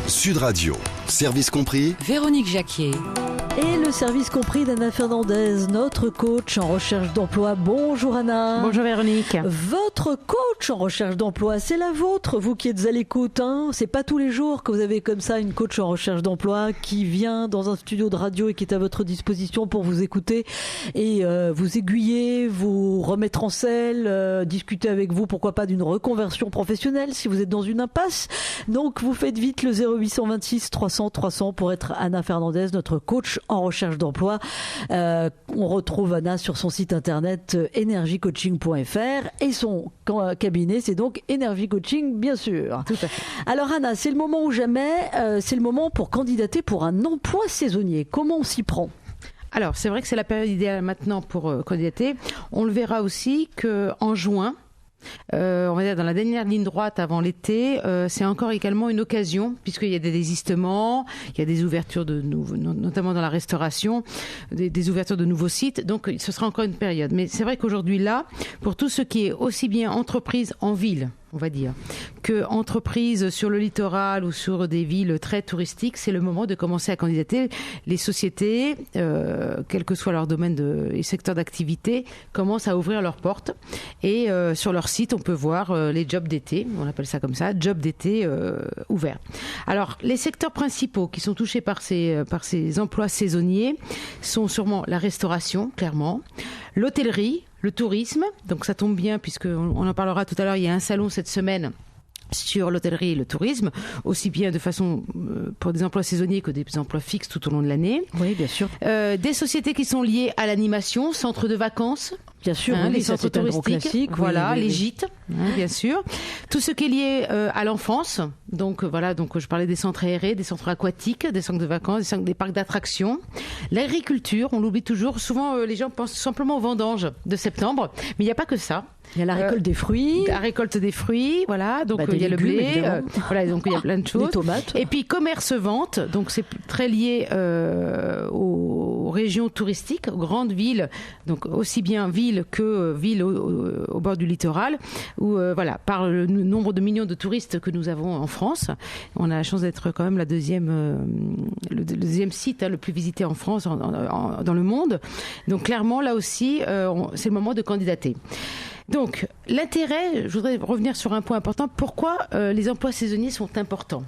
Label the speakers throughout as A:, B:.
A: Sud Radio, service compris.
B: Véronique Jacquier.
C: Et le service compris d'Anna Fernandez, notre coach en recherche d'emploi. Bonjour Anna.
D: Bonjour Véronique.
C: Votre coach en recherche d'emploi, c'est la vôtre, vous qui êtes à l'écoute. C'est pas tous les jours que vous avez comme ça une coach en recherche d'emploi qui vient dans un studio de radio et qui est à votre disposition pour vous écouter et vous aiguiller, vous remettre en selle, discuter avec vous, pourquoi pas d'une reconversion professionnelle si vous êtes dans une impasse. Donc vous faites vite le 0826 300 300 pour être Anna Fernandez, notre coach en recherche d'emploi. On retrouve Anna sur son site internet energycoaching.fr et son cabinet, c'est donc Energy Coaching, bien sûr.
D: Tout à fait.
C: Alors Anna, c'est le moment ou jamais, c'est le moment pour candidater pour un emploi saisonnier. Comment on s'y prend ?
D: Alors, c'est vrai que c'est la période idéale maintenant pour candidater. On le verra aussi qu'en juin, on va dire dans la dernière ligne droite avant l'été, c'est encore également une occasion puisqu'il y a des désistements, il y a des ouvertures de nouveaux, notamment dans la restauration, des ouvertures de nouveaux sites. Donc, ce sera encore une période. Mais c'est vrai qu'aujourd'hui là, pour tout ce qui est aussi bien entreprise en ville, on va dire, que entreprises sur le littoral ou sur des villes très touristiques, c'est le moment de commencer à candidater. Les sociétés, quel que soit leur domaine et secteur d'activité, commencent à ouvrir leurs portes. Et sur leur site, on peut voir les jobs d'été, on appelle ça comme ça, jobs d'été ouverts. Alors, les secteurs principaux qui sont touchés par ces emplois saisonniers sont sûrement la restauration, clairement, l'hôtellerie, le tourisme, donc ça tombe bien puisqu'on en parlera tout à l'heure, il y a un salon cette semaine sur l'hôtellerie et le tourisme, aussi bien de façon pour des emplois saisonniers que des emplois fixes tout au long de l'année.
C: Oui, bien sûr.
D: Des sociétés qui sont liées à l'animation, centres de vacances.
C: Bien sûr, oui,
D: les centres touristiques, voilà, les gîtes, bien sûr. Tout ce qui est lié à l'enfance, donc je parlais des centres aérés, des centres aquatiques, des centres de vacances, des parcs d'attractions. L'agriculture, on l'oublie toujours. Souvent, les gens pensent simplement aux vendanges de septembre, mais il n'y a pas que ça.
C: Il y a la récolte des fruits.
D: La récolte des fruits, voilà. Donc il y a
C: légumes,
D: le blé, voilà. Donc il y a plein de choses.
C: Les tomates.
D: Et puis commerce-vente, donc c'est très lié aux régions touristiques, aux grandes villes, donc aussi bien villes que villes au bord du littoral, où par le nombre de millions de touristes que nous avons en France, on a la chance d'être quand même le deuxième site le plus visité en France, dans le monde. Donc clairement là aussi, c'est le moment de candidater. Donc, l'intérêt, je voudrais revenir sur un point important. Pourquoi les emplois saisonniers sont importants ?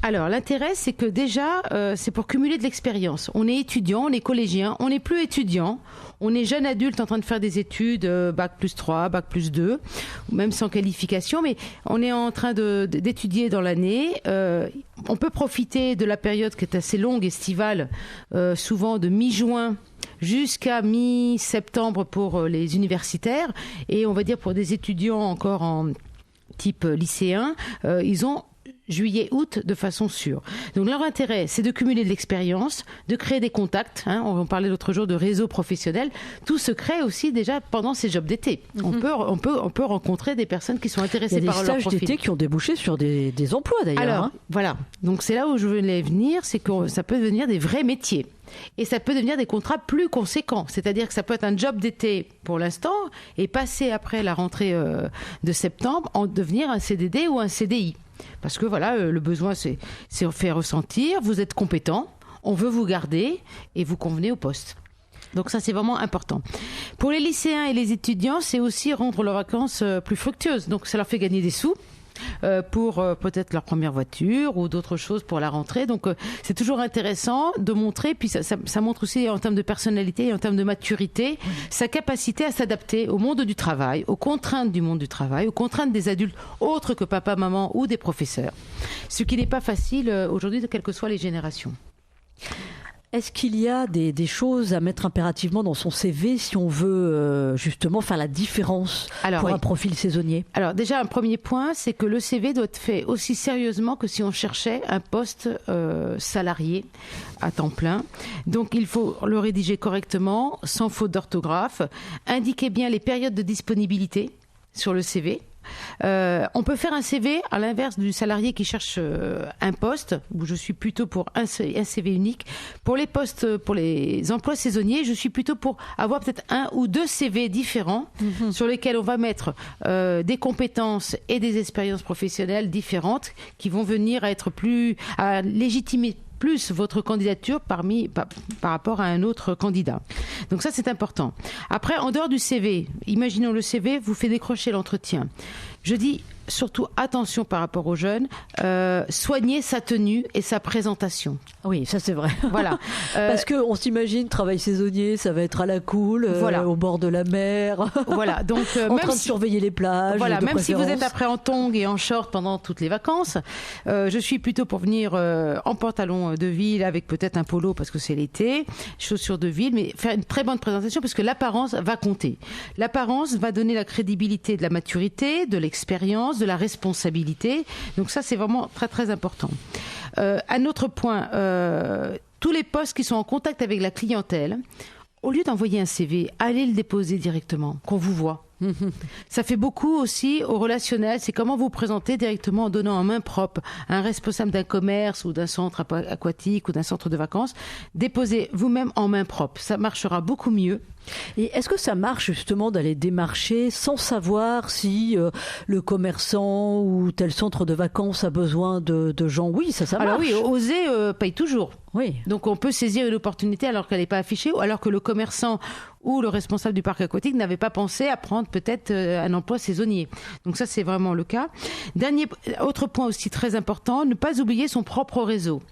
D: Alors, l'intérêt, c'est que déjà, c'est pour cumuler de l'expérience. On est étudiant, on est collégien, on n'est plus étudiant, on est jeune adulte en train de faire des études, bac plus 3, bac plus 2, même sans qualification, mais on est en train d'étudier dans l'année. On peut profiter de la période qui est assez longue, estivale, souvent de mi-juin jusqu'à mi-septembre pour les universitaires, et on va dire pour des étudiants encore en type lycéen, ils ont juillet-août de façon sûre. Donc leur intérêt, c'est de cumuler de l'expérience, de créer des contacts. On parlait l'autre jour de réseau professionnel. Tout se crée aussi déjà pendant ces jobs d'été. On peut rencontrer des personnes qui sont intéressées par leur profil. Il y a des stages d'été
C: qui ont débouché sur des emplois d'ailleurs.
D: Alors, voilà. Donc c'est là où je voulais venir, c'est que ça peut devenir des vrais métiers. Et ça peut devenir des contrats plus conséquents. C'est-à-dire que ça peut être un job d'été pour l'instant et passer après la rentrée de septembre en devenir un CDD ou un CDI. Parce que le besoin c'est fait ressentir, vous êtes compétent, on veut vous garder et vous convenez au poste. Donc ça, c'est vraiment important. Pour les lycéens et les étudiants, c'est aussi rendre leurs vacances plus fructueuses. Donc ça leur fait gagner des sous. Pour peut-être leur première voiture ou d'autres choses pour la rentrée. Donc c'est toujours intéressant de montrer, puis ça montre aussi en termes de personnalité et en termes de maturité, sa capacité à s'adapter au monde du travail, aux contraintes du monde du travail, aux contraintes des adultes autres que papa, maman ou des professeurs. Ce qui n'est pas facile aujourd'hui, de quelles que soient les générations.
C: Est-ce qu'il y a des choses à mettre impérativement dans son CV si on veut justement faire la différence pour un profil saisonnier ? Alors
D: déjà, un premier point, c'est que le CV doit être fait aussi sérieusement que si on cherchait un poste salarié à temps plein. Donc il faut le rédiger correctement, sans faute d'orthographe, indiquer bien les périodes de disponibilité sur le CV. On peut faire un CV à l'inverse du salarié qui cherche un poste, où je suis plutôt pour un CV unique. Pour les postes, pour les emplois saisonniers, je suis plutôt pour avoir peut-être un ou deux CV différents sur lesquels on va mettre des compétences et des expériences professionnelles différentes qui vont venir à légitimer plus votre candidature par rapport à un autre candidat. Donc ça, c'est important. Après, en dehors du CV, imaginons le CV vous fait décrocher l'entretien. Je dis surtout attention par rapport aux jeunes, soignez sa tenue et sa présentation.
C: Oui, ça c'est vrai.
D: Voilà.
C: Parce qu'on s'imagine, travail saisonnier, ça va être à la cool, au bord de la mer,
D: voilà. Donc,
C: en train de surveiller les plages.
D: Voilà, même si vous êtes après en tongs et en short pendant toutes les vacances, je suis plutôt pour venir en pantalon de ville avec peut-être un polo parce que c'est l'été, chaussures de ville, mais faire une très bonne présentation parce que l'apparence va compter. L'apparence va donner la crédibilité de la maturité, de l'expérience, de la responsabilité. Donc ça, c'est vraiment très, très important. Un autre point, tous les postes qui sont en contact avec la clientèle, au lieu d'envoyer un CV, allez le déposer directement, qu'on vous voit. Ça fait beaucoup aussi au relationnel, c'est comment vous présenter directement en donnant en main propre à un responsable d'un commerce ou d'un centre aquatique ou d'un centre de vacances. Déposez vous-même en main propre, ça marchera beaucoup mieux.
C: Et est-ce que ça marche justement d'aller démarcher sans savoir si le commerçant ou tel centre de vacances a besoin de gens? Oui, ça marche.
D: Alors oui, oser paye toujours.
C: Oui.
D: Donc on peut saisir une opportunité alors qu'elle n'est pas affichée ou alors que le commerçant ou le responsable du parc aquatique n'avait pas pensé à prendre peut-être un emploi saisonnier. Donc ça, c'est vraiment le cas. Autre point aussi très important, ne pas oublier son propre réseau.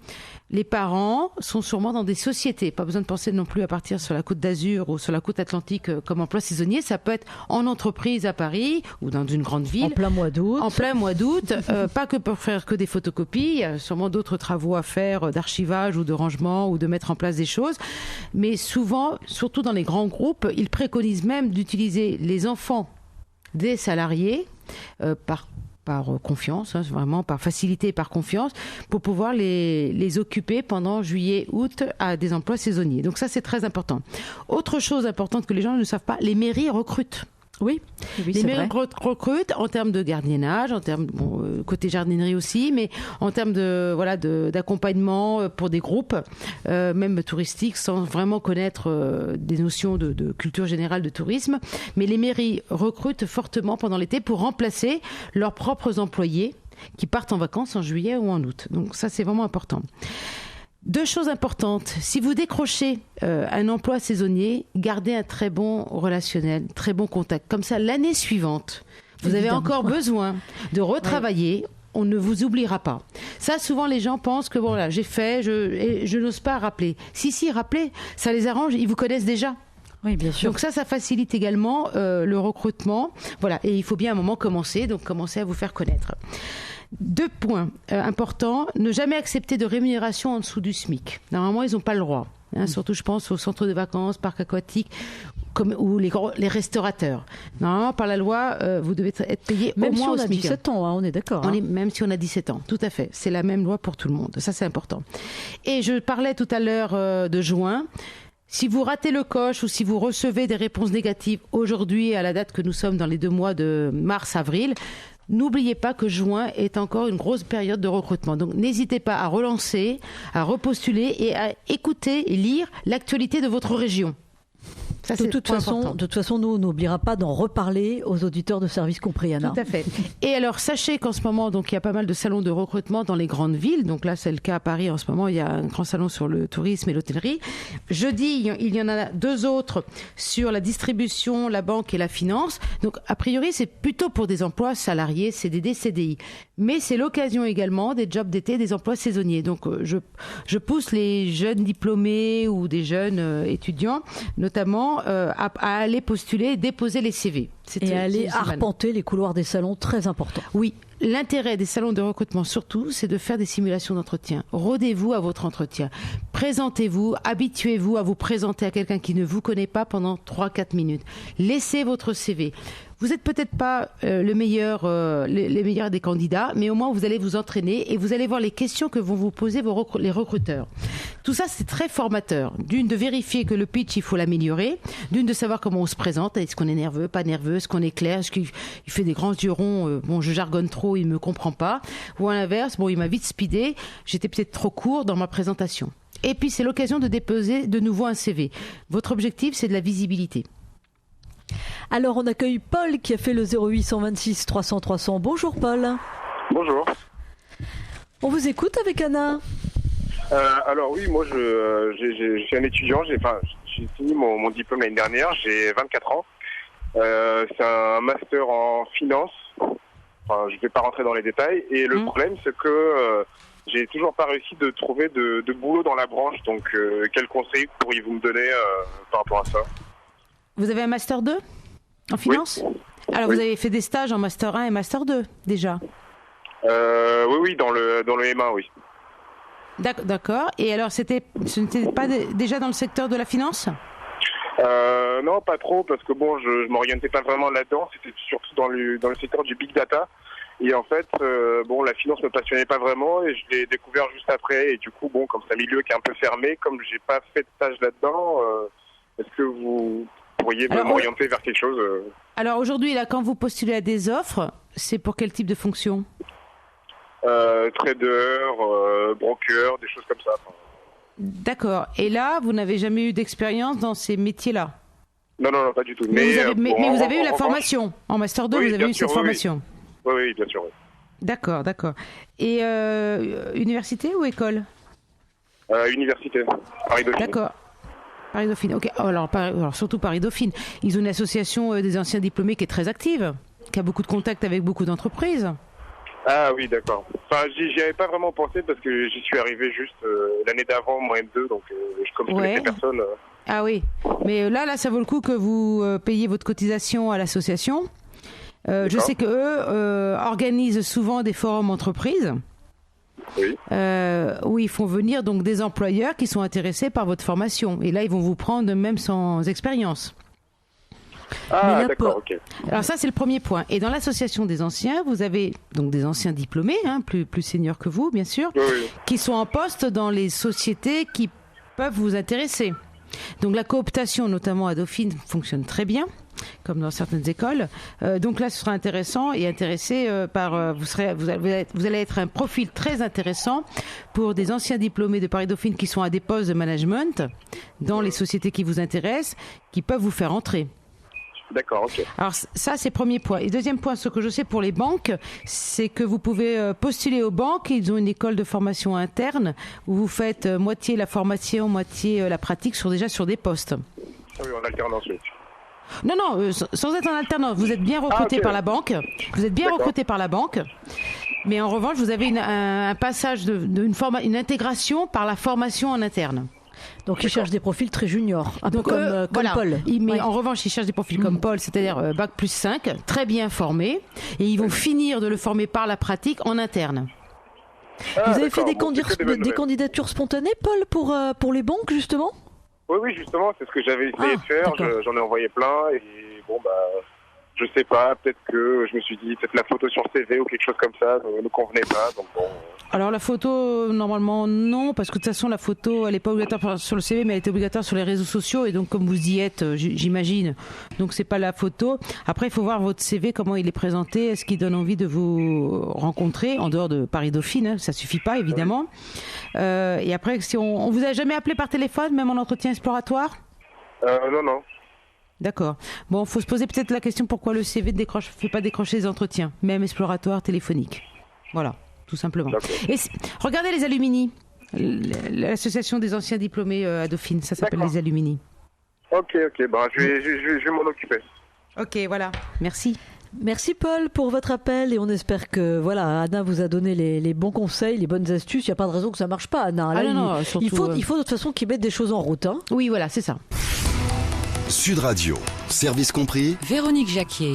D: Les parents sont sûrement dans des sociétés. Pas besoin de penser non plus à partir sur la Côte d'Azur ou sur la côte atlantique comme emploi saisonnier. Ça peut être en entreprise à Paris ou dans une grande ville.
C: En plein mois d'août.
D: En plein mois d'août. Pas que pour faire que des photocopies. Il y a sûrement d'autres travaux à faire d'archivage ou de rangement ou de mettre en place des choses. Mais souvent, surtout dans les grands groupes, ils préconisent même d'utiliser les enfants des salariés par confiance, vraiment par facilité et par confiance, pour pouvoir les occuper pendant juillet, août à des emplois saisonniers. Donc ça, c'est très important. Autre chose importante que les gens ne savent pas, les mairies recrutent.
C: Oui,
D: les mairies recrutent en termes de gardiennage, en termes côté jardinerie aussi, mais en termes d'accompagnement pour des groupes, même touristiques, sans vraiment connaître des notions de culture générale de tourisme. Mais les mairies recrutent fortement pendant l'été pour remplacer leurs propres employés qui partent en vacances en juillet ou en août. Donc ça, c'est vraiment important. Deux choses importantes. Si vous décrochez un emploi saisonnier, gardez un très bon relationnel, très bon contact. Comme ça, l'année suivante, vous avez encore besoin de retravailler. Oui. On ne vous oubliera pas. Ça, souvent, les gens pensent que bon, là, j'ai fait, je n'ose pas rappeler. Si, rappelez, ça les arrange, ils vous connaissent déjà.
C: Oui, bien sûr.
D: Donc ça facilite également le recrutement. Voilà, et il faut bien à un moment commencer à vous faire connaître. 2 points importants. Ne jamais accepter de rémunération en dessous du SMIC. Normalement, ils n'ont pas le droit. Surtout, je pense aux centres de vacances, parcs aquatiques ou les restaurateurs. Normalement, par la loi, vous devez être payé
C: même
D: au moins
C: si on
D: au
C: a
D: SMIC.
C: 17 ans, on est d'accord.
D: Même si on a 17 ans, tout à fait. C'est la même loi pour tout le monde. Ça, c'est important. Et je parlais tout à l'heure de juin. Si vous ratez le coche ou si vous recevez des réponses négatives aujourd'hui, à la date que nous sommes dans les 2 mois de mars-avril, n'oubliez pas que juin est encore une grosse période de recrutement. Donc n'hésitez pas à relancer, à repostuler et à écouter et lire l'actualité de votre région. Ça,
C: de toute façon, nous, on n'oubliera pas d'en reparler aux auditeurs de Service Compris, Anna.
D: Tout à fait. Et alors, sachez qu'en ce moment, donc, il y a pas mal de salons de recrutement dans les grandes villes. Donc là, c'est le cas à Paris en ce moment. Il y a un grand salon sur le tourisme et l'hôtellerie. Jeudi, il y en a 2 autres sur la distribution, la banque et la finance. Donc, a priori, c'est plutôt pour des emplois salariés, CDD, CDI. Mais c'est l'occasion également des jobs d'été, des emplois saisonniers. Donc, je pousse les jeunes diplômés ou des jeunes étudiants, notamment, à aller postuler, déposer les CV.
C: Et aller arpenter les couloirs des salons, très important.
D: Oui, l'intérêt des salons de recrutement surtout, c'est de faire des simulations d'entretien. Rodez-vous à votre entretien. Présentez-vous, habituez-vous à vous présenter à quelqu'un qui ne vous connaît pas pendant 3-4 minutes. Laissez votre CV. Vous n'êtes peut-être pas le meilleur, les meilleurs des candidats, mais au moins vous allez vous entraîner et vous allez voir les questions que vont vous poser les recruteurs. Tout ça, c'est très formateur. D'une, de vérifier que le pitch, il faut l'améliorer. D'une, de savoir comment on se présente. Est-ce qu'on est nerveux, pas nerveux? Est-ce qu'on est clair? Est-ce qu'il fait des grands yeux ronds? Bon, je jargonne trop, il me comprend pas. Ou à l'inverse, bon, il m'a vite speedé. J'étais peut-être trop court dans ma présentation. Et puis, c'est l'occasion de déposer de nouveau un CV. Votre objectif, c'est de la visibilité.
C: Alors, on accueille Paul qui a fait le 0826 300 300. Bonjour Paul.
B: Bonjour.
C: On vous écoute avec Anna.
B: Alors oui, moi je suis un étudiant, j'ai fini mon diplôme l'année dernière, j'ai 24 ans. C'est un master en finance. Enfin, je ne vais pas rentrer dans les détails. Et le problème, c'est que j'ai toujours pas réussi de trouver de boulot dans la branche. Donc, quel conseil pourriez-vous me donner par rapport à ça?
D: Vous avez un master 2 en finance? Oui. Alors, vous avez fait des stages en master 1 et master 2 déjà?
B: Oui, dans le M1, oui.
D: D'accord. Et alors, ce n'était pas déjà dans le secteur de la finance?
B: Non, pas trop, parce que bon, je m'orientais pas vraiment là-dedans. C'était surtout dans le secteur du big data. Et en fait, la finance me passionnait pas vraiment, et je l'ai découvert juste après. Et du coup, bon, comme c'est un milieu qui est un peu fermé, comme j'ai pas fait de stage là-dedans, est-ce que vous pourriez m'orienter vers quelque chose?
D: Alors aujourd'hui, là, quand vous postulez à des offres, c'est pour quel type de fonction?
B: Trader, broker, des choses comme ça.
D: D'accord. Et là, vous n'avez jamais eu d'expérience dans ces métiers-là?
B: Non, pas du tout.
D: Mais vous avez eu la formation. En Master 2, vous avez eu cette formation?
B: Oui, bien sûr. Oui.
D: D'accord. Et université ou école?
B: Université, Paris-Dauphine.
D: D'accord. Paris-Dauphine, ok. Alors surtout Paris-Dauphine. Ils ont une association des anciens diplômés qui est très active, qui a beaucoup de contacts avec beaucoup d'entreprises.
B: Ah oui, d'accord. Enfin, j'y avais pas vraiment pensé parce que j'y suis arrivé juste l'année d'avant, mon M2, donc comme je connaissais personne.
D: Ah oui, mais là, ça vaut le coup que vous payiez votre cotisation à l'association. Je sais qu'eux organisent souvent des forums entreprises.
B: Oui.
D: Où ils font venir donc des employeurs qui sont intéressés par votre formation. Et là, ils vont vous prendre même sans expérience.
B: Ah, d'accord, ok.
D: Alors ça, c'est le premier point. Et dans l'association des anciens, vous avez donc des anciens diplômés, plus seniors que vous, bien sûr, qui sont en poste dans les sociétés qui peuvent vous intéresser. Donc la cooptation, notamment à Dauphine, fonctionne très bien, comme dans certaines écoles. Donc là, ce sera intéressant et intéressé par... vous allez être un profil très intéressant pour des anciens diplômés de Paris-Dauphine qui sont à des postes de management dans les sociétés qui vous intéressent, qui peuvent vous faire entrer.
B: D'accord, ok.
D: Alors ça, c'est le premier point. Et deuxième point, ce que je sais pour les banques, c'est que vous pouvez postuler aux banques. Ils ont une école de formation interne où vous faites moitié la formation, moitié la pratique déjà sur des postes.
B: Ah oui, en alternance, oui.
D: Non, sans être en alternance. Vous êtes bien recruté par la banque. Vous êtes bien recruté par la banque. Mais en revanche, vous avez un passage une intégration par la formation en interne.
C: Donc, ils cherchent des profils très juniors, un peu comme Paul.
D: Mais en revanche, ils cherchent des profils comme Paul, c'est-à-dire Bac plus 5, très bien formés, et ils vont finir de le former par la pratique en interne.
C: Vous avez fait des candidatures spontanées, Paul, pour les banques, justement?
B: Oui, justement, c'est ce que j'avais essayé de faire. J'en ai envoyé plein, et je sais pas, peut-être que je me suis dit, peut-être la photo sur le CV ou quelque chose comme ça ne me convenait pas, donc bon...
D: Alors la photo, normalement non, parce que de toute façon la photo elle n'est pas obligatoire sur le CV, mais elle est obligatoire sur les réseaux sociaux, et donc comme vous y êtes, j'imagine, donc c'est pas la photo. Après il faut voir votre CV, comment il est présenté, est-ce qu'il donne envie de vous rencontrer, en dehors de Paris-Dauphine, ça suffit pas évidemment. Et après, si on vous a jamais appelé par téléphone, même en entretien exploratoire?
B: Non.
D: D'accord. Bon, faut se poser peut-être la question pourquoi le CV ne fait pas décrocher les entretiens, même exploratoires téléphoniques. Voilà. Tout simplement. Et regardez les Alumni, l'association des anciens diplômés à Dauphine, ça s'appelle les Alumni.
B: Ok, je vais m'en occuper.
D: Ok, voilà, merci.
C: Merci Paul pour votre appel, et on espère que Anna vous a donné les bons conseils, les bonnes astuces. Il n'y a pas de raison que ça ne marche pas, Anna. Là, il faut de toute façon qu'ils mettent des choses en route.
D: Oui, voilà, c'est ça.
A: Sud Radio, service compris.
E: Véronique Jacquier.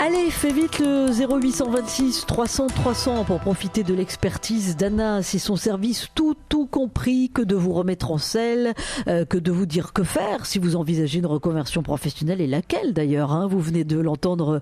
C: Allez, fais vite le 0826 300 300 pour profiter de l'expertise d'Anna. C'est son service tout compris, que de vous remettre en selle, que de vous dire que faire si vous envisagez une reconversion professionnelle, et laquelle d'ailleurs, hein. Vous venez de l'entendre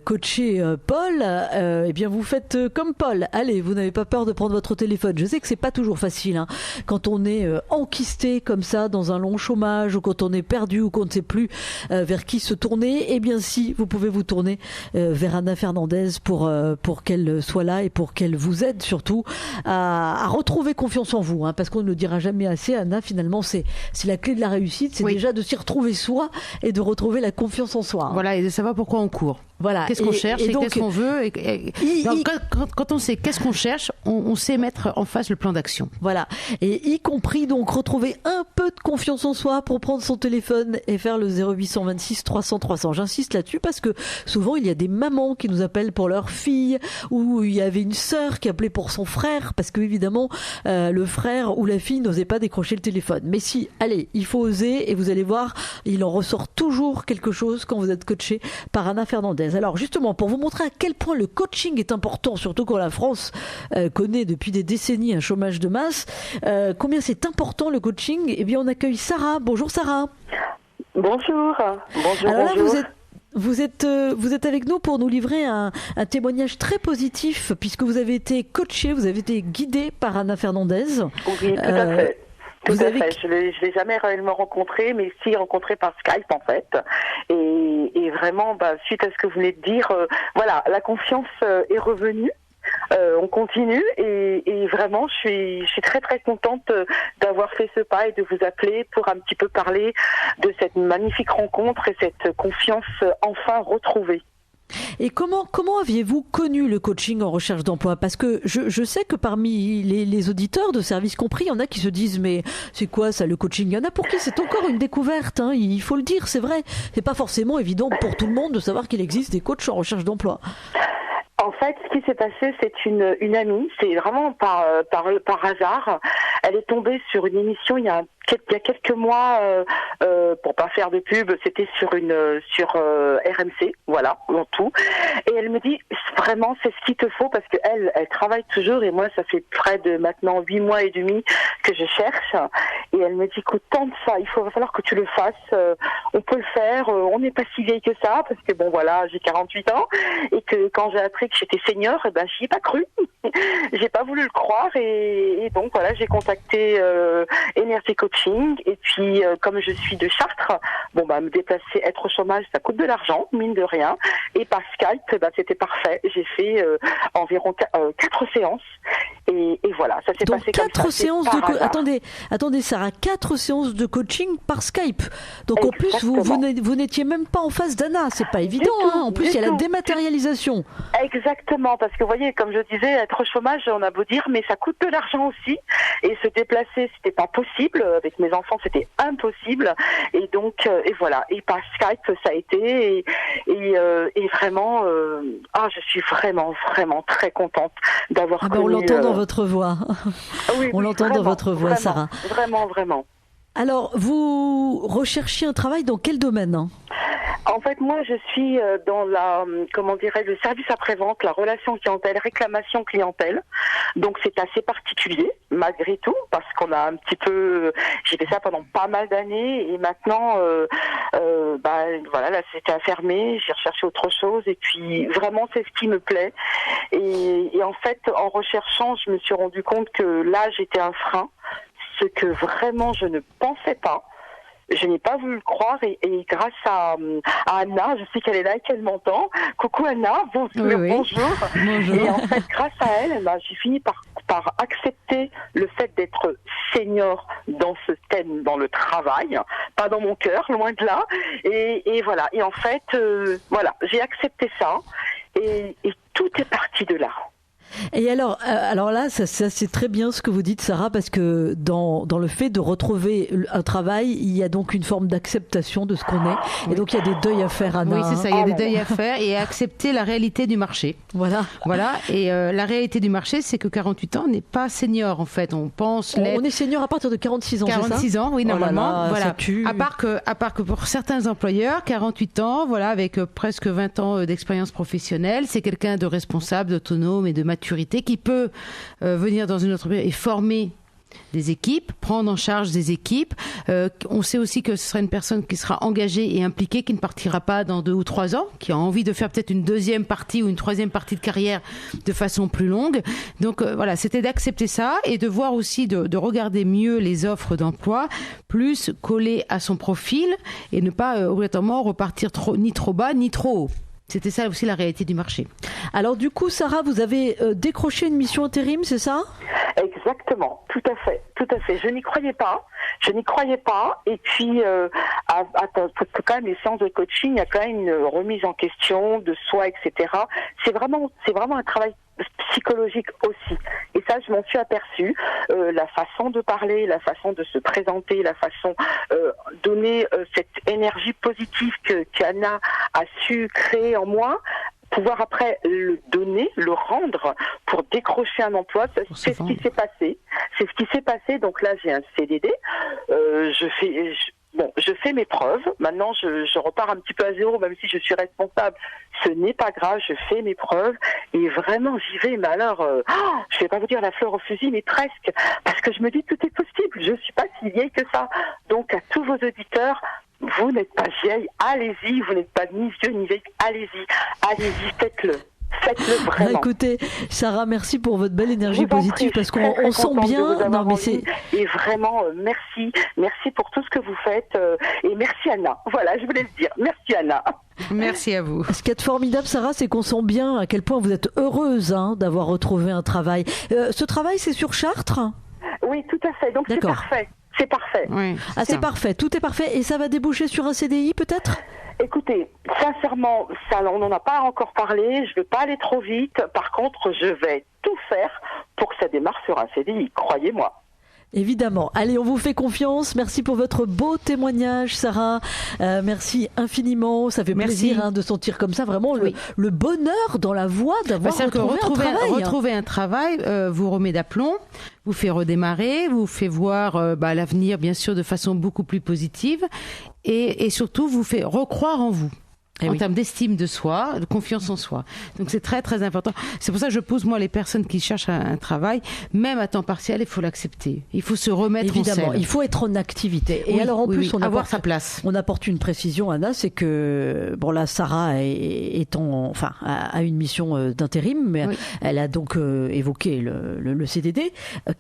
C: coacher Paul, eh bien vous faites comme Paul. Allez, vous n'avez pas peur de prendre votre téléphone. Je sais que c'est pas toujours facile, hein, quand on est enquisté comme ça dans un long chômage, ou quand on est perdu, ou qu'on ne sait plus vers qui se tourner. Eh bien si, vous pouvez vous tourner vers Anna Fernandez pour qu'elle soit là et pour qu'elle vous aide surtout à retrouver confiance en vous, hein, parce qu'on ne le dira jamais assez, Anna, finalement c'est la clé de la réussite, c'est déjà de s'y retrouver soi et de retrouver la confiance en soi, hein.
D: Voilà, et de savoir pourquoi on court. Voilà. Qu'est-ce qu'on cherche et qu'est-ce qu'on veut. Quand on sait qu'est-ce qu'on cherche, on sait mettre en face le plan d'action.
C: Voilà. Et y compris donc retrouver un peu de confiance en soi pour prendre son téléphone et faire le 0826 300 300. J'insiste là-dessus parce que souvent il y a des mamans qui nous appellent pour leur fille, ou il y avait une sœur qui appelait pour son frère parce que évidemment le frère ou la fille n'osait pas décrocher le téléphone. Mais si, allez, il faut oser et vous allez voir, il en ressort toujours quelque chose quand vous êtes coaché par Anna Fernandez. Alors justement, pour vous montrer à quel point le coaching est important, surtout quand la France connaît depuis des décennies un chômage de masse, combien c'est important le coaching, eh bien on accueille Sarah. Bonjour Sarah.
E: Bonjour. Bonjour.
C: Alors là,
E: bonjour.
C: Vous êtes avec nous pour nous livrer un témoignage très positif, puisque vous avez été coachée, vous avez été guidée par Anna Fernandez.
E: Oui, tout à fait. Tout à fait. Je l'ai jamais réellement rencontré, mais si rencontré par Skype en fait. Et vraiment, suite à ce que vous venez de dire, voilà, la confiance est revenue. On continue et vraiment, je suis très très contente d'avoir fait ce pas et de vous appeler pour un petit peu parler de cette magnifique rencontre et cette confiance enfin retrouvée.
C: Et comment aviez-vous connu le coaching en recherche d'emploi? Parce que je sais que parmi les auditeurs de Service Compris, il y en a qui se disent mais c'est quoi ça le coaching? Il y en a pour qui c'est encore une découverte, hein, il faut le dire, c'est vrai. C'est pas forcément évident pour tout le monde de savoir qu'il existe des coachs en recherche d'emploi.
E: En fait, ce qui s'est passé, c'est une amie, c'est vraiment par hasard. Elle est tombée sur une émission il y a quelques mois, pour pas faire de pub, c'était sur RMC, voilà, en tout. Et elle me dit, vraiment, c'est ce qu'il te faut, parce que elle travaille toujours, et moi, ça fait près de maintenant 8 mois et demi que je cherche. Et elle me dit, écoute, tente ça, va falloir que tu le fasses, on peut le faire, on n'est pas si vieille que ça, parce que bon, voilà, j'ai 48 ans, et que quand j'ai appris que j'étais senior, j'y ai pas cru. J'ai pas voulu le croire, et donc voilà, j'ai contacté Énergie Coaching, et puis comme je suis de Chartres, me déplacer, être au chômage, ça coûte de l'argent, mine de rien, et par Skype, c'était parfait. J'ai fait environ 4 séances, et voilà, ça s'est passé comme ça.
C: 4 séances attendez Sarah, 4 séances de coaching par Skype. Donc exactement. En plus vous n'étiez même pas en face d'Anna, c'est pas évident, hein. En plus il y a la dématérialisation.
E: Exactement, parce que vous voyez, comme je disais, être au chômage, on a beau dire, mais ça coûte de l'argent aussi, et se déplacer, c'était pas possible, avec mes enfants, c'était impossible, et donc, et voilà, et par Skype, ça a été, et vraiment, je suis vraiment, vraiment très contente d'avoir connu...
C: On l'entend dans votre voix.
E: Oui,
C: on l'entend dans votre voix,
E: vraiment,
C: Sarah.
E: Vraiment, vraiment.
C: Alors, vous recherchiez un travail dans quel domaine, hein?
E: En fait, moi, je suis dans le service après-vente, la relation clientèle, réclamation clientèle. Donc, c'est assez particulier, malgré tout, parce qu'on a un petit peu... J'ai fait ça pendant pas mal d'années, et maintenant, voilà, là, c'était fermé, j'ai recherché autre chose, et puis, vraiment, c'est ce qui me plaît. Et en fait, en recherchant, je me suis rendu compte que l'âge était un frein, ce que vraiment je ne pensais pas. Je n'ai pas voulu le croire, et grâce à Anna, je sais qu'elle est là et qu'elle m'entend. Coucou Anna, bonjour.
C: Oui. Bonjour.
E: Et en fait, grâce à elle, j'ai fini par accepter le fait d'être senior dans ce thème, dans le travail, pas dans mon cœur, loin de là. Et voilà. Et en fait, voilà, j'ai accepté ça, et tout est parti de là.
C: Et alors là, ça c'est très bien ce que vous dites, Sarah, parce que dans le fait de retrouver un travail, il y a donc une forme d'acceptation de ce qu'on est. Et donc, il y a des deuils à faire, Anna.
D: Oui, c'est ça, il y a des deuils à faire et accepter la réalité du marché.
C: Voilà.
D: Et la réalité du marché, c'est que 48 ans n'est pas senior, en fait. On pense l'être.
C: On est senior à partir de 46 ans,
D: 46 ans, oui, normalement.
C: Oh là là,
D: voilà. À part que pour certains employeurs, 48 ans, voilà, avec presque 20 ans d'expérience professionnelle, c'est quelqu'un de responsable, d'autonome et de maturité qui peut venir dans une entreprise et former des équipes, prendre en charge des équipes. On sait aussi que ce sera une personne qui sera engagée et impliquée, qui ne partira pas dans 2 ou 3 ans, qui a envie de faire peut-être une deuxième partie ou une troisième partie de carrière de façon plus longue. Donc voilà, c'était d'accepter ça et de voir aussi, de regarder mieux les offres d'emploi, plus collées à son profil et ne pas obligatoirement repartir ni trop bas ni trop haut. C'était ça aussi la réalité du marché.
C: Alors du coup, Sarah, vous avez décroché une mission intérim, c'est ça ?
E: Exactement, tout à fait. Je n'y croyais pas. Et puis, parce que quand même les séances de coaching, il y a quand même une remise en question de soi, etc. C'est vraiment un travail psychologique aussi. Et ça, je m'en suis aperçue. La façon de parler, la façon de se présenter, la façon donner cette énergie positive qu'Anna a su créer en moi, pouvoir après le donner, le rendre pour décrocher un emploi, c'est ce qui s'est passé. C'est ce qui s'est passé. Donc là, j'ai un CDD. Je fais mes preuves. Maintenant, je repars un petit peu à zéro, même si je suis responsable. Ce n'est pas grave, je fais mes preuves. Et vraiment, j'y vais. Mais alors, je vais pas vous dire la fleur au fusil, mais presque. Parce que je me dis, tout est possible. Je suis pas si vieille que ça. Donc, à tous vos auditeurs, vous n'êtes pas vieille, allez-y. Vous n'êtes pas ni vieux ni vieille, allez-y, faites-le. Faites-le vraiment.
C: Écoutez, Sarah, merci pour votre belle énergie positive parce qu'on sent bien. Non, mais c'est.
E: Et vraiment, merci pour tout ce que vous faites et merci Anna. Voilà, je voulais le dire. Merci Anna.
D: Merci à vous.
C: Ce qui est formidable, Sarah, c'est qu'on sent bien à quel point vous êtes heureuse d'avoir retrouvé un travail. Ce travail, c'est sur Chartres ?
E: Oui, tout à fait. Donc c'est parfait. C'est parfait.
D: Oui,
C: c'est parfait. Tout est parfait. Et ça va déboucher sur un CDI, peut-être ?
E: Écoutez, sincèrement, on n'en a pas encore parlé, je ne veux pas aller trop vite. Par contre, je vais tout faire pour que ça démarre sur un CDI, croyez-moi.
C: Évidemment. Allez, on vous fait confiance. Merci pour votre beau témoignage, Sarah. Merci infiniment. Ça fait plaisir de sentir comme ça vraiment le bonheur dans la voix d'avoir
D: retrouvé un travail. Vous remet d'aplomb, vous fait redémarrer, vous fait voir l'avenir, bien sûr, de façon beaucoup plus positive et surtout vous fait recroire en vous. En termes d'estime de soi, de confiance en soi. Donc c'est très très important. C'est pour ça que je pose moi les personnes qui cherchent un travail, même à temps partiel, il faut l'accepter. Il faut se remettre en selle.
C: Il faut être en activité. Et alors en plus, on
D: avoir sa place.
C: On apporte une précision, Anna, c'est que là, Sarah a une mission d'intérim, mais elle a donc évoqué le CDD.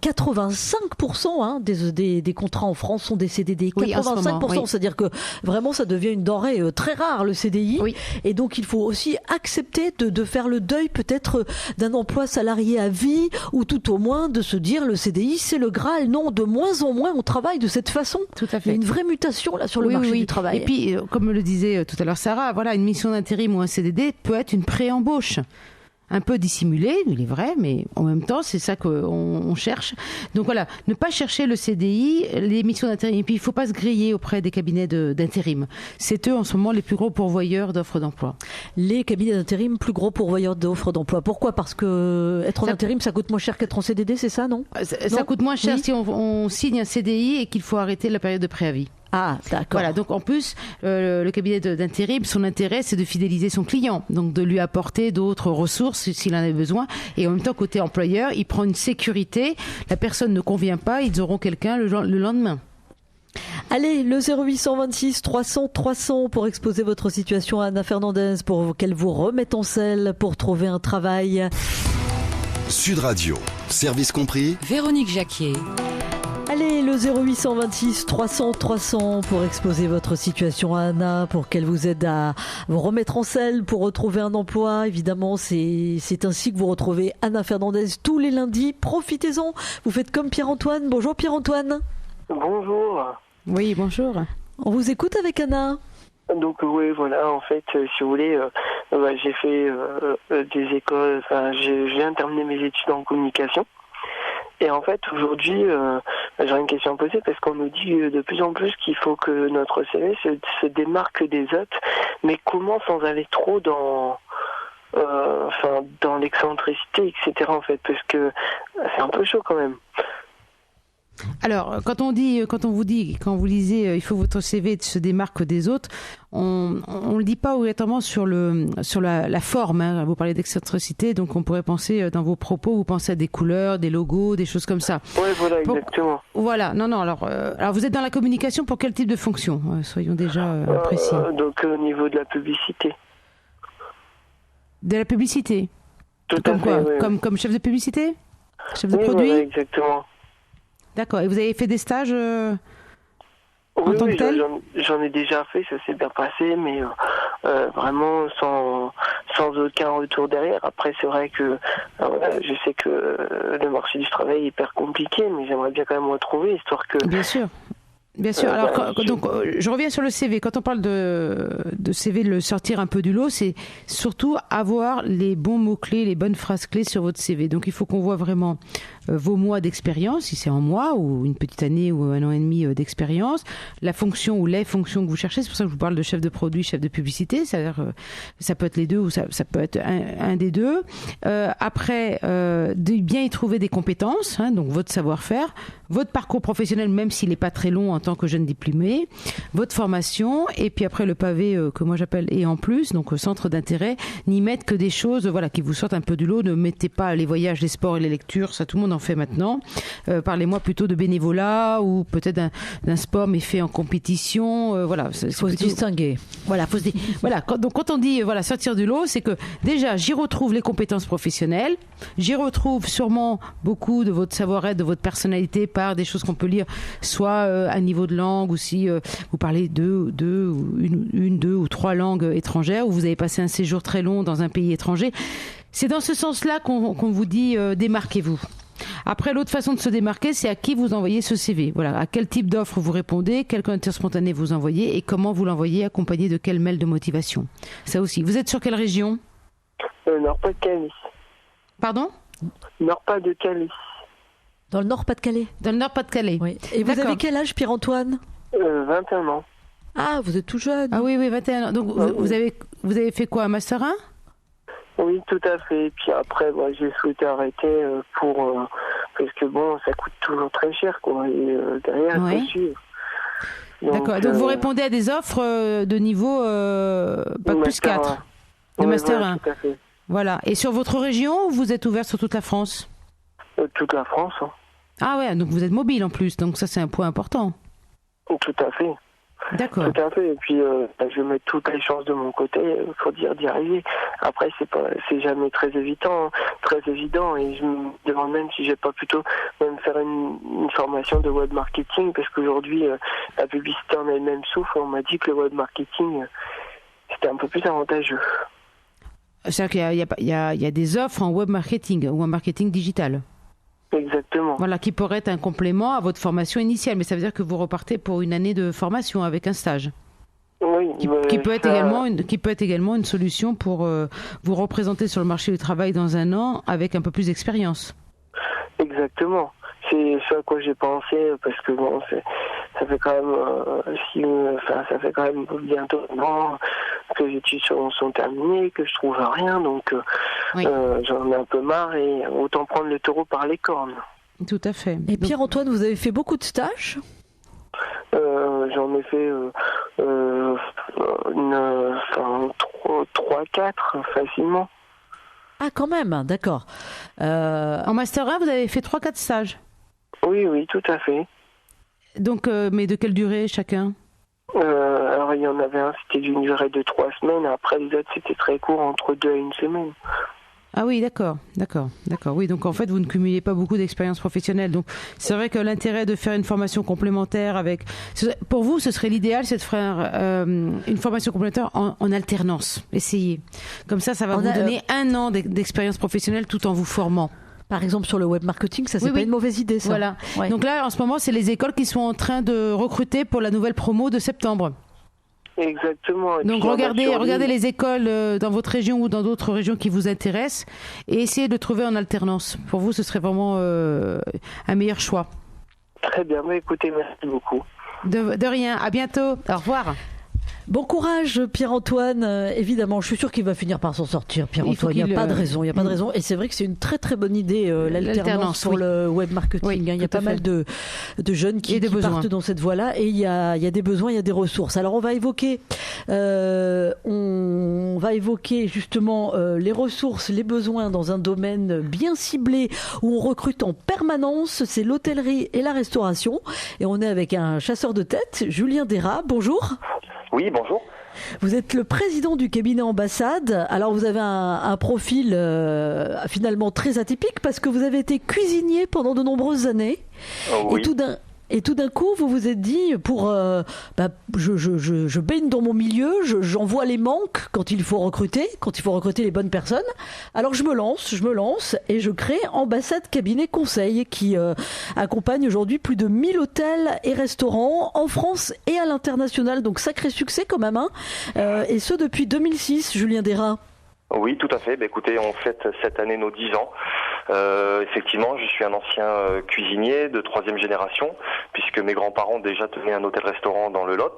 C: 85% des contrats en France sont des CDD. 85%, c'est-à-dire que vraiment ça devient une denrée très rare le CDI. Oui. Et donc il faut aussi accepter de faire le deuil peut-être d'un emploi salarié à vie ou tout au moins de se dire le CDI c'est le Graal. Non, de moins en moins on travaille de cette façon.
D: Tout à fait.
C: Il y a une vraie mutation là sur le marché du travail.
D: Et puis comme le disait tout à l'heure Sarah, voilà, une mission d'intérim ou un CDD peut être une pré-embauche. Un peu dissimulé, il est vrai, mais en même temps, c'est ça qu'on cherche. Donc voilà, ne pas chercher le CDI, les missions d'intérim. Et puis, il ne faut pas se griller auprès des cabinets d'intérim. C'est eux, en ce moment, les plus gros pourvoyeurs d'offres d'emploi.
C: Les cabinets d'intérim, plus gros pourvoyeurs d'offres d'emploi. Pourquoi ? Parce que être en intérim, ça coûte moins cher qu'être en CDD, c'est ça, non ?
D: Ça coûte moins cher si on signe un CDI et qu'il faut arrêter la période de préavis.
C: Ah, d'accord.
D: Voilà, donc en plus, le cabinet d'intérim, son intérêt, c'est de fidéliser son client, donc de lui apporter d'autres ressources s'il en a besoin. Et en même temps, côté employeur, il prend une sécurité. La personne ne convient pas, ils auront quelqu'un le lendemain.
C: Allez, le 0826 300 300 pour exposer votre situation à Anna Fernandez, pour qu'elle vous remette en selle pour trouver un travail.
A: Sud Radio, service compris.
F: Véronique Jacquier.
C: Allez, le 0826 300 300 pour exposer votre situation à Anna, pour qu'elle vous aide à vous remettre en selle pour retrouver un emploi. Évidemment, c'est ainsi que vous retrouvez Anna Fernandez tous les lundis. Profitez-en. Vous faites comme Pierre-Antoine. Bonjour Pierre-Antoine.
G: Bonjour.
D: Oui, bonjour.
C: On vous écoute avec Anna.
G: Donc oui, voilà, en fait, si vous voulez,
F: j'ai fait des écoles, enfin, je viens de terminer mes études en communication. Et en fait, aujourd'hui, j'aurais une question à poser parce qu'on nous dit de plus en plus qu'il faut que notre CV se démarque des autres. Mais comment sans aller trop dans l'excentricité, etc. en fait, parce que c'est un peu chaud quand même.
D: Alors, quand vous lisez, il faut que votre CV se démarque des autres, on le dit pas obligatoirement sur la forme. Hein. Vous parlez d'excentricité, donc on pourrait penser dans vos propos, vous pensez à des couleurs, des logos, des choses comme ça.
F: Oui, voilà, exactement.
D: Voilà, non. Alors, vous êtes dans la communication pour quel type de fonction ? Soyons déjà précis.
F: Donc, au niveau de la publicité.
D: De la publicité.
F: Tout
D: comme
F: à
D: quoi
F: fait, oui.
D: Comme chef de publicité ? Chef de
F: oui,
D: produit ?
F: Voilà, exactement.
D: D'accord. Et vous avez fait des stages en tant que tel ?
F: J'en ai déjà fait, ça s'est bien passé, mais vraiment sans aucun retour derrière. Après, c'est vrai que je sais que le marché du travail est hyper compliqué, mais j'aimerais bien quand même retrouver, histoire que...
D: Bien sûr. Bien sûr. Alors, je reviens sur le CV. Quand on parle de CV, de le sortir un peu du lot, c'est surtout avoir les bons mots-clés, les bonnes phrases-clés sur votre CV. Donc, il faut qu'on voit vraiment vos mois d'expérience, si c'est en mois ou une petite année ou un an et demi d'expérience, la fonction ou les fonctions que vous cherchez. C'est pour ça que je vous parle de chef de produit, chef de publicité. C'est-à-dire, ça peut être les deux ou ça peut être un des deux. Après, de bien y trouver des compétences, hein, donc votre savoir-faire, votre parcours professionnel, même s'il n'est pas très long en tant que jeune diplômé, votre formation, et puis après le pavé que moi j'appelle et en plus, donc centre d'intérêt, n'y mettre que des choses qui vous sortent un peu du lot. Ne mettez pas les voyages, les sports et les lectures, ça tout le monde en fait maintenant. Parlez-moi plutôt de bénévolat ou peut-être d'un sport mais fait en compétition. Voilà,
C: faut se distinguer.
D: Voilà, donc quand on dit sortir du lot, c'est que déjà j'y retrouve les compétences professionnelles, j'y retrouve sûrement beaucoup de votre savoir-être, de votre personnalité par des choses qu'on peut lire, soit à niveau de langue, ou si vous parlez deux ou trois langues étrangères, ou vous avez passé un séjour très long dans un pays étranger. C'est dans ce sens-là qu'on vous dit démarquez-vous. Après, l'autre façon de se démarquer, c'est à qui vous envoyez ce CV. Voilà, à quel type d'offre vous répondez, quel candidature spontanée vous envoyez et comment vous l'envoyez, accompagné de quel mail de motivation. Ça aussi. Vous êtes sur quelle région ?
F: Nord-Pas-de-Calais.
D: Pardon ?
F: Nord-Pas-de-Calais.
C: Dans le Nord-Pas-de-Calais.
D: Dans le Nord-Pas-de-Calais.
C: Oui. Et vous avez quel âge, Pierre-Antoine ?
F: 21 ans.
C: Ah, vous êtes tout jeune.
D: Ah oui, 21 ans. Donc vous avez fait quoi, un Master 1 ?
F: Oui, tout à fait. Et puis après, j'ai souhaité arrêter parce que ça coûte toujours très cher, quoi. Et derrière,
D: ouais.
F: c'est sûr.
D: D'accord. Donc vous répondez à des offres de niveau Bac plus 4, de Master 1.
F: Tout à fait.
D: Voilà. Et sur votre région, vous êtes ouvert sur toute la France ?
F: Toute la France. Hein.
D: Ah ouais, donc vous êtes mobile en plus, donc ça c'est un point important.
F: Tout à fait.
D: D'accord.
F: Tout à fait. Et puis je mets toutes les chances de mon côté pour dire d'y arriver. Après c'est jamais très évident, et je me demande même si j'ai pas plutôt même faire une formation de web marketing, parce qu'aujourd'hui la publicité en elle-même souffre. On m'a dit que le web marketing c'était un peu plus avantageux.
D: C'est-à-dire qu'il y a des offres en web marketing ou en marketing digital.
F: Exactement.
D: Voilà, qui pourrait être un complément à votre formation initiale, mais ça veut dire que vous repartez pour une année de formation avec un stage.
F: Oui.
D: Qui peut être également une solution pour vous représenter sur le marché du travail dans un an avec un peu plus d'expérience.
F: Exactement. C'est ce à quoi j'ai pensé, parce que ça fait quand même bientôt un an que les études sont terminées, que je trouve rien, donc
D: oui.
F: J'en ai un peu marre et autant prendre le taureau par les cornes.
D: Tout à fait.
C: Et Pierre-Antoine, vous avez fait beaucoup de stages ?
F: J'en ai fait 3-4 facilement.
C: Ah, quand même, d'accord.
D: En Master 1, vous avez fait 3-4 stages ?
F: Oui, tout à fait.
D: Donc, mais de quelle durée chacun ?
F: Alors, il y en avait un, c'était d'une durée de 3 semaines. Après, les autres, c'était très court, entre 2 et 1 semaine.
D: Ah oui, d'accord. Oui, donc en fait, vous ne cumulez pas beaucoup d'expérience professionnelle. Donc, c'est vrai que l'intérêt de faire une formation complémentaire pour vous, ce serait l'idéal, c'est de faire une formation complémentaire en alternance. Essayez. Comme ça va vous donner 1 an d'expérience professionnelle tout en vous formant.
C: Par exemple, sur le web marketing, ça, c'est pas une mauvaise idée, ça.
D: Voilà.
C: Ouais.
D: Donc là, en ce moment, c'est les écoles qui sont en train de recruter pour la nouvelle promo de septembre.
F: Exactement. Et
D: Donc
F: puis,
D: regardez les écoles dans votre région ou dans d'autres régions qui vous intéressent et essayez de trouver en alternance. Pour vous, ce serait vraiment un meilleur choix.
F: Très bien, mais écoutez, merci beaucoup.
D: De rien, à bientôt, au revoir.
C: Bon courage Pierre-Antoine, évidemment, je suis sûr qu'il va finir par s'en sortir Pierre-Antoine, il n'y a pas de raison, et c'est vrai que c'est une très très bonne idée l'alternance pour le web marketing,
D: oui,
C: il y a pas mal de jeunes qui partent dans cette voie-là et il y a des besoins, il y a des ressources. Alors on va évoquer justement les ressources, les besoins dans un domaine bien ciblé où on recrute en permanence, c'est l'hôtellerie et la restauration et on est avec un chasseur de tête, Julien Dera, bonjour.
G: Oui, bonjour.
C: Vous êtes le président du cabinet Ambassade. Alors vous avez un profil finalement très atypique parce que vous avez été cuisinier pendant de nombreuses années.
G: Oui.
C: Et tout d'un coup, vous vous êtes dit, je baigne dans mon milieu, j'en vois les manques quand il faut recruter les bonnes personnes. Alors je me lance et je crée Ambassade Cabinet Conseil qui accompagne aujourd'hui plus de 1000 hôtels et restaurants en France et à l'international. Donc sacré succès quand même, hein. Et ce depuis 2006, Julien Dera.
G: Oui, tout à fait. Écoutez, on fête cette année nos 10 ans. Effectivement, je suis un ancien cuisinier de 3e génération, puisque mes grands-parents déjà tenaient un hôtel-restaurant dans le Lot.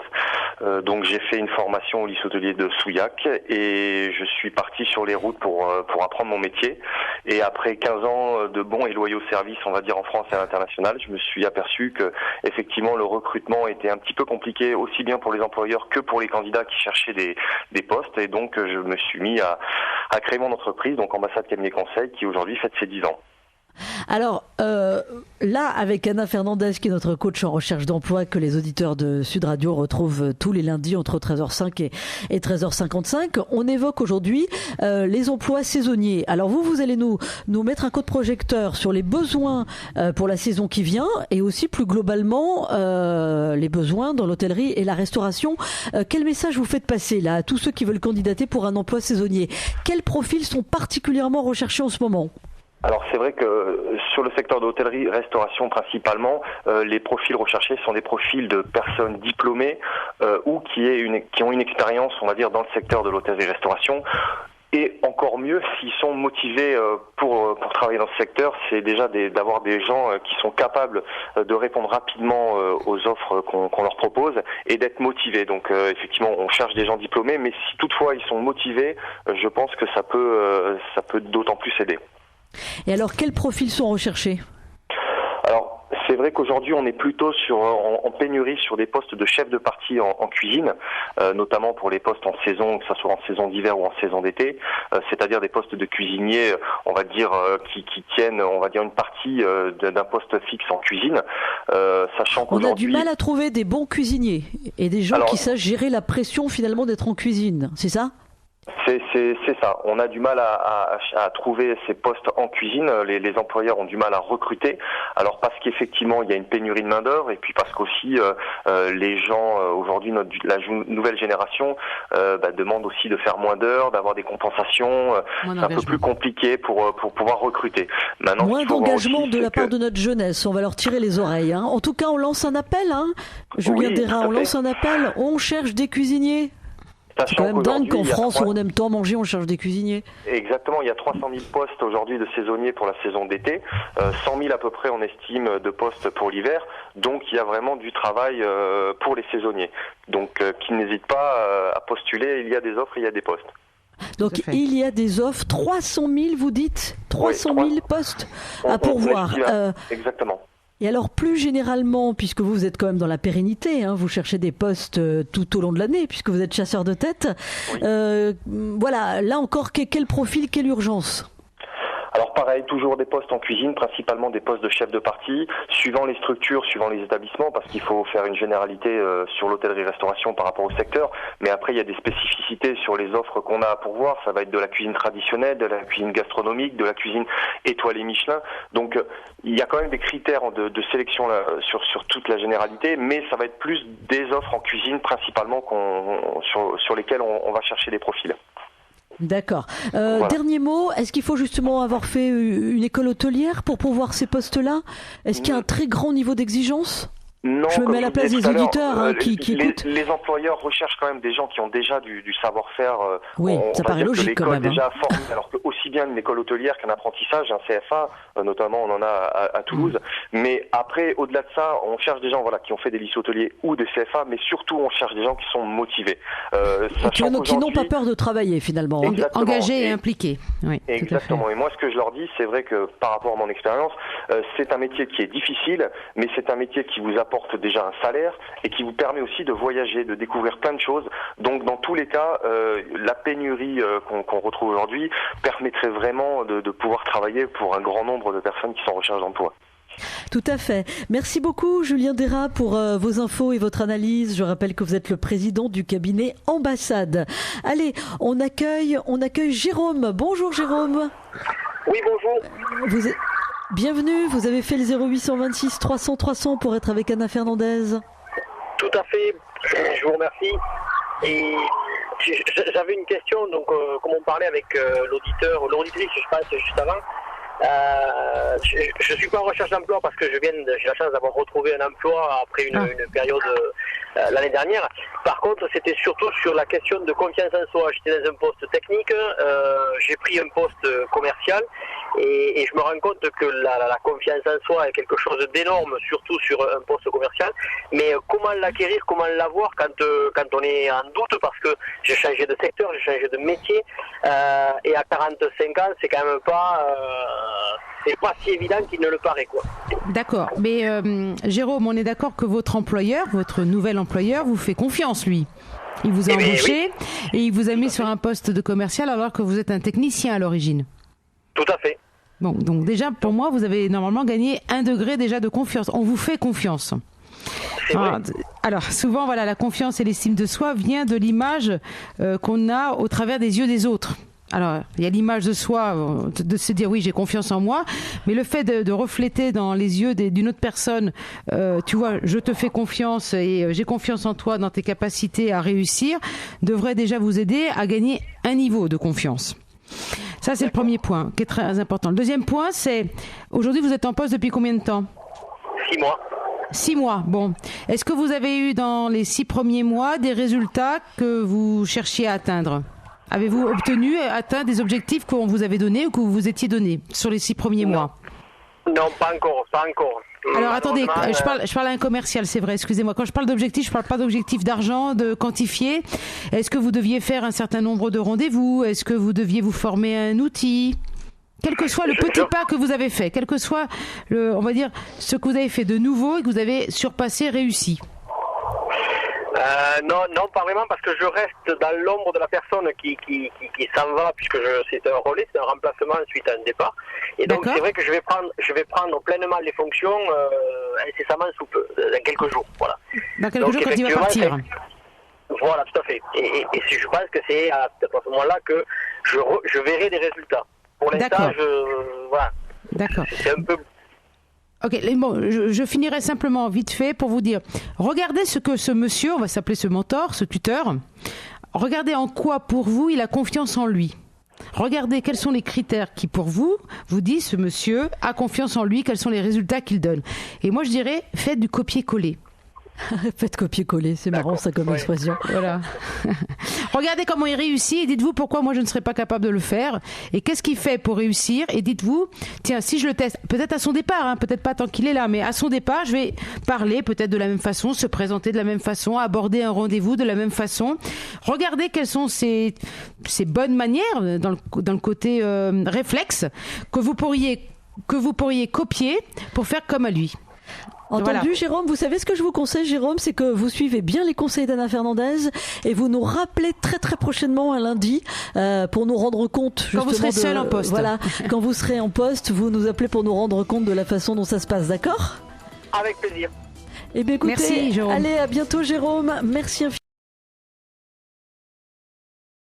G: Donc j'ai fait une formation au lycée hôtelier de Souillac et je suis parti sur les routes pour apprendre mon métier. Et après 15 ans de bons et loyaux services, on va dire en France et à l'international, je me suis aperçu que effectivement le recrutement était un petit peu compliqué, aussi bien pour les employeurs que pour les candidats qui cherchaient des postes. Et donc je me suis mis à créer mon entreprise, donc Ambassade Cabinet Conseil, qui aujourd'hui fête ses 10 ans.
C: Alors là, avec Anna Fernandez, qui est notre coach en recherche d'emploi, que les auditeurs de Sud Radio retrouvent tous les lundis entre 13h05 et 13h55, on évoque aujourd'hui les emplois saisonniers. Alors vous allez nous mettre un coup de projecteur sur les besoins pour la saison qui vient et aussi plus globalement les besoins dans l'hôtellerie et la restauration. Quel message vous faites passer là à tous ceux qui veulent candidater pour un emploi saisonnier? Quels profils sont particulièrement recherchés en ce moment?
G: Alors c'est vrai que sur le secteur de l'hôtellerie-restauration principalement, les profils recherchés sont des profils de personnes diplômées ou qui ont une expérience, on va dire, dans le secteur de l'hôtellerie-restauration. Et encore mieux, s'ils sont motivés pour travailler dans ce secteur, c'est déjà d'avoir des gens qui sont capables de répondre rapidement aux offres qu'on leur propose et d'être motivés. Donc effectivement, on cherche des gens diplômés, mais si toutefois ils sont motivés, je pense que ça peut d'autant plus aider.
C: Et alors, quels profils sont recherchés?
G: Alors, c'est vrai qu'aujourd'hui, on est plutôt en pénurie sur des postes de chef de partie en cuisine, notamment pour les postes en saison, que ce soit en saison d'hiver ou en saison d'été, c'est-à-dire des postes de cuisiniers, on va dire, qui tiennent, on va dire, une partie d'un poste fixe en cuisine, sachant qu'aujourd'hui...
C: On a du mal à trouver des bons cuisiniers et des gens qui sachent gérer la pression finalement d'être en cuisine, c'est ça?
G: C'est ça. On a du mal à trouver ces postes en cuisine. Les employeurs ont du mal à recruter. Alors parce qu'effectivement il y a une pénurie de main d'œuvre et puis parce qu'aussi les gens aujourd'hui la nouvelle génération demandent aussi de faire moins d'heures, d'avoir des compensations. C'est un peu plus compliqué pour pouvoir recruter. Maintenant,
C: moins d'engagement de la part de notre jeunesse. On va leur tirer les oreilles. Hein. En tout cas, on lance un appel. Julien Dera, on lance un appel. On cherche des cuisiniers. C'est quand même dingue qu'en France, où on aime tant manger, on cherche des cuisiniers.
G: Exactement, il y a 300 000 postes aujourd'hui de saisonniers pour la saison d'été, 100 000 à peu près on estime de postes pour l'hiver, donc il y a vraiment du travail pour les saisonniers. Donc qu'ils n'hésitent pas à postuler, il y a des offres, il y a des postes.
C: Donc il y a des offres, 300 000 vous dites 300 000 postes à pourvoir.
G: Exactement.
C: Et alors plus généralement, puisque vous êtes quand même dans la pérennité, vous cherchez des postes tout au long de l'année, puisque vous êtes chasseur de tête, voilà, là encore, quel profil, quelle urgence?
G: Alors pareil, toujours des postes en cuisine, principalement des postes de chef de partie, suivant les structures, suivant les établissements, parce qu'il faut faire une généralité sur l'hôtellerie-restauration par rapport au secteur, mais après il y a des spécificités sur les offres qu'on a à pourvoir, ça va être de la cuisine traditionnelle, de la cuisine gastronomique, de la cuisine étoilée Michelin, donc il y a quand même des critères de sélection là, sur toute la généralité, mais ça va être plus des offres en cuisine principalement sur lesquelles on va chercher des profils.
C: D'accord. Voilà. Dernier mot, est-ce qu'il faut justement avoir fait une école hôtelière pour pouvoir ces postes-là? Est-ce qu'il y a un très grand niveau d'exigence?
G: Non,
C: Je me mets à la place des auditeurs qui écoutent.
G: Les employeurs recherchent quand même des gens qui ont déjà du savoir-faire.
C: Oui, ça paraît logique quand même.
G: Déjà formé, alors que aussi bien une école hôtelière qu'un apprentissage, un CFA, notamment on en a à Toulouse. Mais après, au-delà de ça, on cherche des gens qui ont fait des lycées hôteliers ou des CFA, mais surtout on cherche des gens qui sont motivés.
C: Qui n'ont pas peur de travailler finalement.
D: Engagés et impliqués. Oui,
G: exactement. Et moi, ce que je leur dis, c'est vrai que par rapport à mon expérience, c'est un métier qui est difficile, mais c'est un métier qui vous apporte déjà un salaire et qui vous permet aussi de voyager, de découvrir plein de choses. Donc dans tous les cas, la pénurie qu'on retrouve aujourd'hui permettrait vraiment de pouvoir travailler pour un grand nombre de personnes qui sont en recherche d'emploi.
C: Tout à fait. Merci beaucoup Julien Dérat pour vos infos et votre analyse. Je rappelle que vous êtes le président du cabinet Ambassade. Allez, on accueille Jérôme. Bonjour Jérôme.
H: Oui, bonjour.
C: Bienvenue, vous avez fait le 0826 300 300 pour être avec Anna Fernandez.
H: Tout à fait, je vous remercie. Et j'avais une question, donc comme on parlait avec l'auditrice, je pense, juste avant. Je suis pas en recherche d'emploi parce que j'ai la chance d'avoir retrouvé un emploi après une période l'année dernière. Par contre, c'était surtout sur la question de confiance en soi. J'étais dans un poste technique, j'ai pris un poste commercial et je me rends compte que la confiance en soi est quelque chose d'énorme, surtout sur un poste commercial. Mais comment l'acquérir, comment l'avoir quand on est en doute, parce que j'ai changé de secteur, j'ai changé de métier et à 45 ans, c'est quand même c'est pas si évident qu'il ne le paraît, quoi.
D: D'accord, mais Jérôme, on est d'accord que votre nouvel employeur vous fait confiance, lui. Il vous a embauché et il vous a mis sur un poste de commercial alors que vous êtes un technicien à l'origine.
H: Tout à fait.
D: Bon, donc déjà, pour moi, vous avez normalement gagné 1 degré déjà de confiance. On vous fait confiance. Alors, souvent, voilà, la confiance et l'estime de soi vient de l'image qu'on a au travers des yeux des autres. Alors, il y a l'image de soi, de se dire oui, j'ai confiance en moi, mais le fait de refléter dans les yeux d'une autre personne, tu vois, je te fais confiance et j'ai confiance en toi, dans tes capacités à réussir, devrait déjà vous aider à gagner un niveau de confiance. Ça, c'est le premier point qui est très important. Le deuxième point, c'est, aujourd'hui, vous êtes en poste depuis combien de temps ?
H: 6 mois.
D: 6 mois, bon. Est-ce que vous avez eu dans les 6 premiers mois des résultats que vous cherchiez à atteindre ? Avez-vous atteint des objectifs qu'on vous avait donnés ou que vous vous étiez donnés sur les 6 premiers mois ?
H: Non, pas encore.
D: Alors attendez, je parle à un commercial, c'est vrai, excusez-moi. Quand je parle d'objectifs, je parle pas d'objectifs d'argent, de quantifier. Est-ce que vous deviez faire un certain nombre de rendez-vous ? Est-ce que vous deviez vous former à un outil ? Quel que soit le petit pas que vous avez fait, quel que soit, on va dire, ce que vous avez fait de nouveau et que vous avez surpassé, réussi.
H: Non, pas vraiment, parce que je reste dans l'ombre de la personne qui s'en va, puisque c'est un relais, c'est un remplacement suite à un départ. Et donc c'est vrai que je vais prendre pleinement les fonctions incessamment sous peu, dans quelques jours. Voilà.
D: Dans quelques jours quand il va partir.
H: Voilà, tout à fait. Et je pense que c'est à ce moment-là que je verrai des résultats. Pour l'instant, voilà.
D: D'accord.
H: C'est un peu...
D: Ok, bon, je finirai simplement vite fait pour vous dire, regardez ce que ce monsieur, on va s'appeler ce mentor, ce tuteur, regardez en quoi pour vous il a confiance en lui. Regardez quels sont les critères qui pour vous disent ce monsieur a confiance en lui, quels sont les résultats qu'il donne. Et moi je dirais, faites du copier-coller.
C: Faites copier-coller, c'est marrant ça comme expression.
D: Voilà. Regardez comment il réussit et dites-vous pourquoi moi je ne serais pas capable de le faire et qu'est-ce qu'il fait pour réussir et dites-vous, tiens, si je le teste, peut-être à son départ, peut-être pas tant qu'il est là, mais à son départ, je vais parler peut-être de la même façon, se présenter de la même façon, aborder un rendez-vous de la même façon. Regardez quelles sont ces bonnes manières dans le côté réflexe que vous pourriez copier pour faire comme à lui.
C: Entendu, voilà. Jérôme, vous savez ce que je vous conseille, Jérôme, c'est que vous suivez bien les conseils d'Anna Fernandez et vous nous rappelez très très prochainement un lundi pour nous rendre compte justement
D: quand vous serez seul en poste.
C: Voilà, quand vous serez en poste, vous nous appelez pour nous rendre compte de la façon dont ça se passe, d'accord ?
H: Avec plaisir.
C: Eh bien écoutez,
D: merci, Jérôme.
C: Allez, à bientôt Jérôme, merci infiniment.